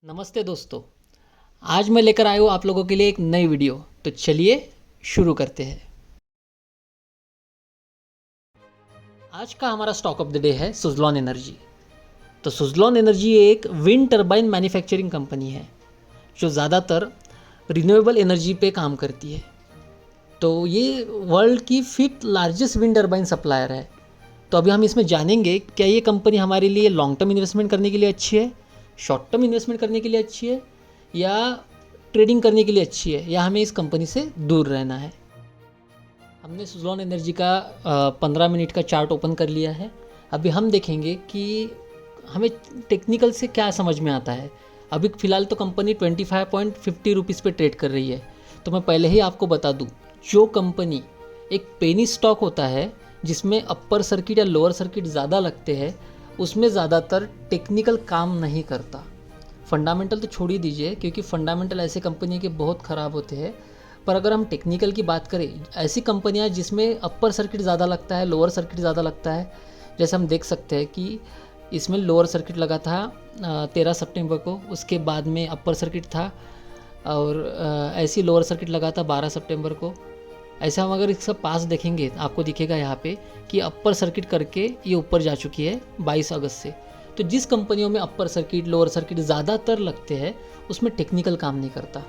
नमस्ते दोस्तों। आज मैं लेकर आया हूँ आप लोगों के लिए एक नई वीडियो। तो चलिए शुरू करते हैं। आज का हमारा स्टॉक ऑफ द डे है सुज़लॉन एनर्जी। तो सुज़लॉन एनर्जी एक विंड टर्बाइन मैन्युफैक्चरिंग कंपनी है जो ज़्यादातर रिन्यूएबल एनर्जी पे काम करती है। तो ये वर्ल्ड की 5th largest wind turbine supplier है। तो अभी हम इसमें जानेंगे क्या ये कंपनी हमारे लिए लॉन्ग टर्म इन्वेस्टमेंट करने के लिए अच्छी है, शॉर्ट टर्म इन्वेस्टमेंट करने के लिए अच्छी है, या ट्रेडिंग करने के लिए अच्छी है, या हमें इस कंपनी से दूर रहना है। हमने सुज़लॉन एनर्जी का 15 मिनट का चार्ट ओपन कर लिया है। अभी हम देखेंगे कि हमें टेक्निकल से क्या समझ में आता है। अभी फ़िलहाल तो कंपनी 25.50 रुपीज़ पे ट्रेड कर रही है। तो मैं पहले ही आपको बता दूं, जो कंपनी एक पेनी स्टॉक होता है जिसमें अपर सर्किट या लोअर सर्किट ज़्यादा लगते हैं, उसमें ज़्यादातर टेक्निकल काम नहीं करता। फंडामेंटल तो छोड़ ही दीजिए, क्योंकि फंडामेंटल ऐसे कंपनी के बहुत ख़राब होते हैं। पर अगर हम टेक्निकल की बात करें, ऐसी कंपनियां जिसमें अपर सर्किट ज़्यादा लगता है, लोअर सर्किट ज़्यादा लगता है, जैसे हम देख सकते हैं कि इसमें लोअर सर्किट लगा था 13 सितंबर को, उसके बाद में अपर सर्किट था, और ऐसी लोअर सर्किट लगा था 12 सितंबर को। ऐसे हम अगर इसका पास देखेंगे आपको दिखेगा यहाँ पे कि अपर सर्किट करके ये ऊपर जा चुकी है 22 अगस्त से। तो जिस कंपनियों में अपर सर्किट लोअर सर्किट ज़्यादातर लगते हैं उसमें टेक्निकल काम नहीं करता।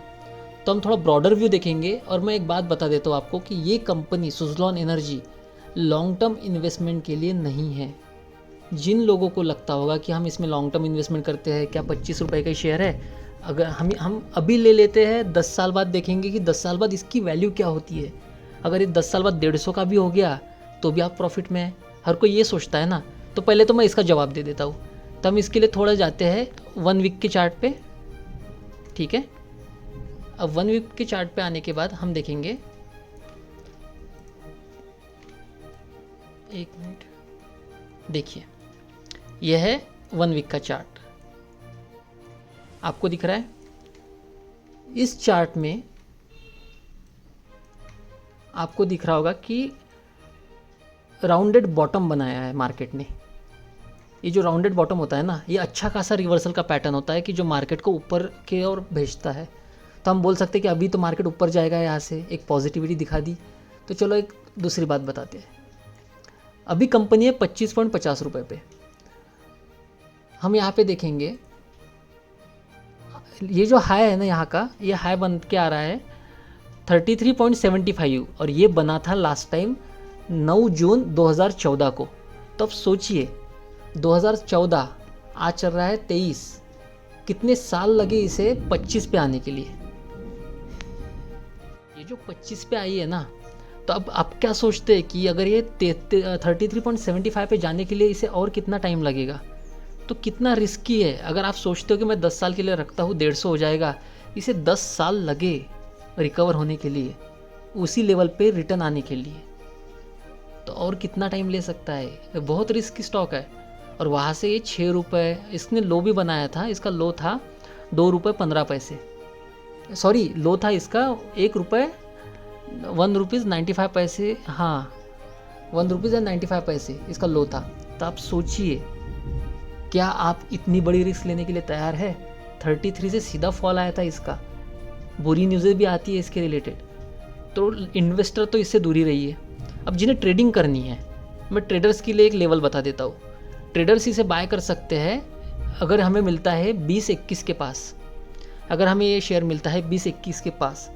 तो हम थोड़ा ब्रॉडर व्यू देखेंगे, और मैं एक बात बता देता हूँ आपको कि ये company Suzlon energy long term investment के लिए नहीं है। जिन लोगों को लगता होगा कि हम इसमें लॉन्ग टर्म इन्वेस्टमेंट करते हैं, क्या 25 रुपये का शेयर है, अगर हम अभी ले लेते हैं, 10 साल बाद देखेंगे कि 10 साल बाद इसकी वैल्यू क्या होती है। अगर ये 10 साल बाद 150 का भी हो गया तो भी आप प्रॉफिट में है। हर कोई ये सोचता है ना। तो पहले तो मैं इसका जवाब दे देता हूँ। तो हम इसके लिए थोड़ा जाते हैं 1 वीक के चार्ट पे। ठीक है, अब 1 वीक के चार्ट पे आने के बाद हम देखेंगे, एक मिनट, देखिए यह है 1 वीक का चार्ट, आपको दिख रहा है। इस चार्ट में आपको दिख रहा होगा कि राउंडेड बॉटम बनाया है मार्केट ने। ये जो राउंडेड बॉटम होता है ना, ये अच्छा खासा रिवर्सल का पैटर्न होता है कि जो मार्केट को ऊपर के ओर भेजता है। तो हम बोल सकते हैं कि अभी तो मार्केट ऊपर जाएगा, यहाँ से एक पॉजिटिविटी दिखा दी। तो चलो एक दूसरी बात बताते हैं। अभी कंपनी है 25.50 रुपये पे। हम यहाँ पे देखेंगे, ये जो हाई है ना यहाँ का, ये हाई बन के आ रहा है 33.75, और ये बना था लास्ट टाइम 9 जून 2014 को। तो अब सोचिए 2014, आज चल रहा है 23, कितने साल लगे इसे 25 पे आने के लिए। ये जो 25 पे आई है ना, तो अब आप क्या सोचते हैं कि अगर ये 33.75 पे जाने के लिए इसे और कितना टाइम लगेगा, तो कितना रिस्की है। अगर आप सोचते हो कि मैं 10 साल के लिए रखता हूँ 150 हो जाएगा, इसे 10 साल लगे रिकवर होने के लिए, उसी लेवल पे रिटर्न आने के लिए, तो और कितना टाइम ले सकता है। बहुत रिस्की स्टॉक है। और वहाँ से ये 6 रुपये, इसने लो भी बनाया था। इसका लो था 2 रुपये 15 पैसे, सॉरी लो था इसका 1 रुपये 1 रुपीज़ 95 पैसे, हाँ 1 रुपीज़ एंड 95 पैसे इसका लो था। तो आप सोचिए, क्या आप इतनी बड़ी रिस्क लेने के लिए तैयार है। 33 से सीधा फॉल आया था इसका, बुरी न्यूज़ें भी आती है इसके रिलेटेड। तो इन्वेस्टर तो इससे दूर ही रहिए। अब जिन्हें ट्रेडिंग करनी है, मैं ट्रेडर्स के लिए एक लेवल बता देता हूँ। ट्रेडर्स इसे बाय कर सकते हैं अगर हमें मिलता है 20-21 के पास। अगर हमें ये शेयर मिलता है 20-21 के पास,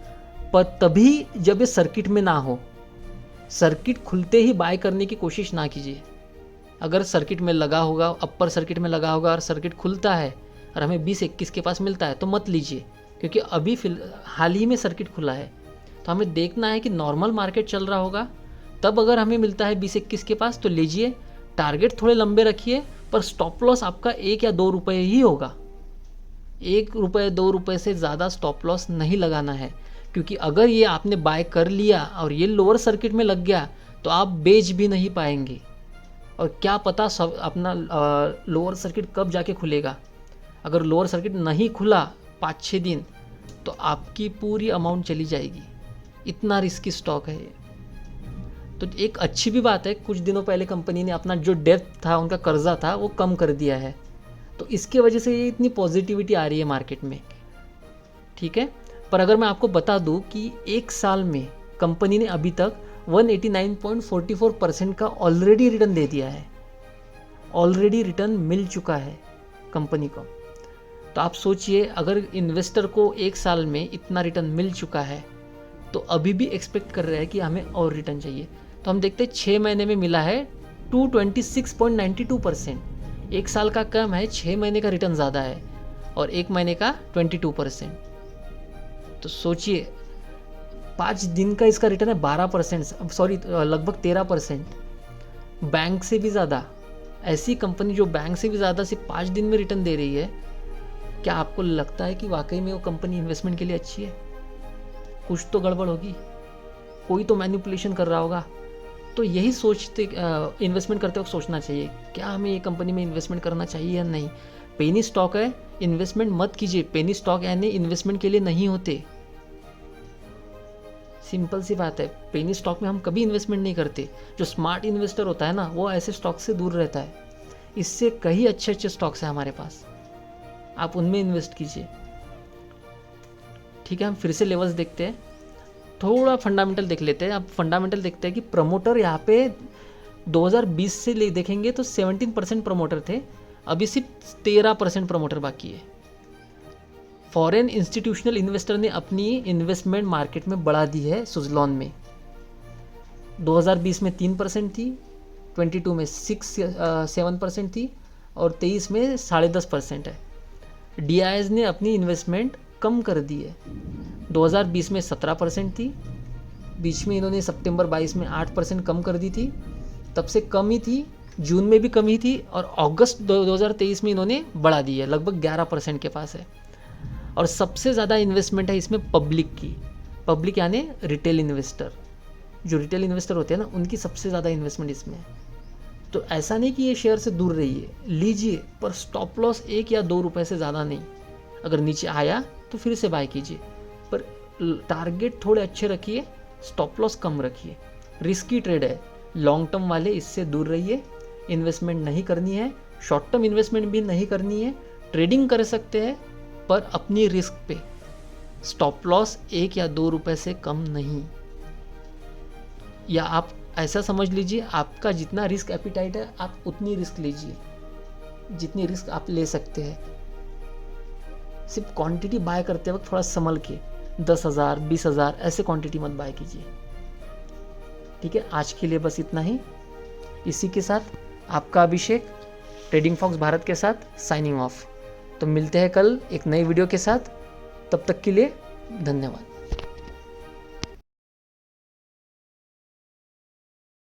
पर तभी जब ये सर्किट में ना हो। सर्किट खुलते ही बाय करने की कोशिश ना कीजिए। अगर सर्किट में लगा होगा, अपर सर्किट में लगा होगा, और सर्किट खुलता है और हमें 20-21 के पास मिलता है, तो मत लीजिए, क्योंकि अभी हाल ही में सर्किट खुला है। तो हमें देखना है कि नॉर्मल मार्केट चल रहा होगा, तब अगर हमें मिलता है 20-21 के पास तो लीजिए। टारगेट थोड़े लंबे रखिए, पर स्टॉप लॉस आपका 1 या 2 रुपये ही होगा। 1 रुपये 2 रुपये से ज़्यादा स्टॉप लॉस नहीं लगाना है, क्योंकि अगर ये आपने बाय कर लिया और ये लोअर सर्किट में लग गया तो आप बेच भी नहीं पाएंगे। और क्या पता सब अपना लोअर सर्किट कब जाके खुलेगा। अगर लोअर सर्किट नहीं खुला 5-6 दिन, तो आपकी पूरी अमाउंट चली जाएगी। इतना रिस्की स्टॉक है ये। तो एक अच्छी भी बात है, कुछ दिनों पहले कंपनी ने अपना जो डेब्ट था, उनका कर्जा था, वो कम कर दिया है। तो इसके वजह से ये इतनी पॉजिटिविटी आ रही है मार्केट में, ठीक है। पर अगर मैं आपको बता दूं कि एक साल में कंपनी ने अभी तक 189.44% का ऑलरेडी रिटर्न दे दिया है, ऑलरेडी रिटर्न मिल चुका है कंपनी को। तो आप सोचिए, अगर इन्वेस्टर को एक साल में इतना रिटर्न मिल चुका है तो अभी भी एक्सपेक्ट कर रहे हैं कि हमें और रिटर्न चाहिए। तो हम देखते हैं 6 महीने में मिला है 226.92%। एक साल का कम है, 6 महीने का रिटर्न ज़्यादा है, और एक महीने का 22%। तो सोचिए 5 दिन का इसका रिटर्न है 12%, सॉरी लगभग 13%, बैंक से भी ज़्यादा। ऐसी कंपनी जो बैंक से भी ज़्यादा सिर्फ 5 दिन में रिटर्न दे रही है, क्या आपको लगता है कि वाकई में वो कंपनी इन्वेस्टमेंट के लिए अच्छी है? कुछ तो गड़बड़ होगी, कोई तो मैनिपुलेशन कर रहा होगा। तो यही सोचते इन्वेस्टमेंट करते वक्त सोचना चाहिए, क्या हमें ये कंपनी में इन्वेस्टमेंट करना चाहिए या नहीं। पेनी स्टॉक है, इन्वेस्टमेंट मत कीजिए। पेनी स्टॉक यानी इन्वेस्टमेंट के लिए नहीं होते, सिंपल सी बात है। पेनी स्टॉक में हम कभी इन्वेस्टमेंट नहीं करते। जो स्मार्ट इन्वेस्टर होता है ना, वो ऐसे स्टॉक से दूर रहता है। इससे कई अच्छे अच्छे स्टॉक्स हैं हमारे पास, आप उनमें इन्वेस्ट कीजिए, ठीक है। हम फिर से लेवल्स देखते हैं, थोड़ा फंडामेंटल देख लेते हैं। अब फंडामेंटल देखते हैं कि प्रमोटर यहाँ पे 2020 से देखेंगे तो 17% प्रमोटर थे, अभी सिर्फ 13% प्रमोटर बाकी है। फॉरेन इंस्टीट्यूशनल इन्वेस्टर ने अपनी इन्वेस्टमेंट मार्केट में बढ़ा दी है सुज़लॉन में। 2020 में 3% थी, 22 में 7% थी, और 23 में 10.5% है। DIS ने अपनी इन्वेस्टमेंट कम कर दी है। 2020 में 17% थी, बीच में इन्होंने सितंबर 22 में 8% कम कर दी थी, तब से कम ही थी, जून में भी कम ही थी, और अगस्त 2023 में इन्होंने बढ़ा दी है, लगभग 11% के पास है। और सबसे ज़्यादा इन्वेस्टमेंट है इसमें पब्लिक की। पब्लिक यानी रिटेल इन्वेस्टर, जो रिटेल इन्वेस्टर होते हैं ना, उनकी सबसे ज़्यादा इन्वेस्टमेंट इसमें है। तो ऐसा नहीं कि ये शेयर से दूर रहिए, लीजिए, पर स्टॉप लॉस 1 या 2 रुपए से ज़्यादा नहीं। अगर नीचे आया तो फिर से बाय कीजिए, पर टारगेट थोड़े अच्छे रखिए, स्टॉप लॉस कम रखिए। रिस्की ट्रेड है, लॉन्ग टर्म वाले इससे दूर रहिए। इन्वेस्टमेंट नहीं करनी है, शॉर्ट टर्म इन्वेस्टमेंट भी नहीं करनी है। ट्रेडिंग कर सकते हैं पर अपनी रिस्क पे, स्टॉप लॉस 1 या 2 रुपए से कम नहीं। या आप ऐसा समझ लीजिए, आपका जितना रिस्क एपिटाइट है आप उतनी रिस्क लीजिए, जितनी रिस्क आप ले सकते हैं। सिर्फ क्वांटिटी बाय करते वक्त थोड़ा संभल के, 10,000 20,000 ऐसे क्वांटिटी मत बाय कीजिए, ठीक है। आज के लिए बस इतना ही। इसी के साथ आपका अभिषेक ट्रेडिंग फॉक्स भारत के साथ साइनिंग ऑफ। तो मिलते हैं कल एक नई वीडियो के साथ, तब तक के लिए धन्यवाद।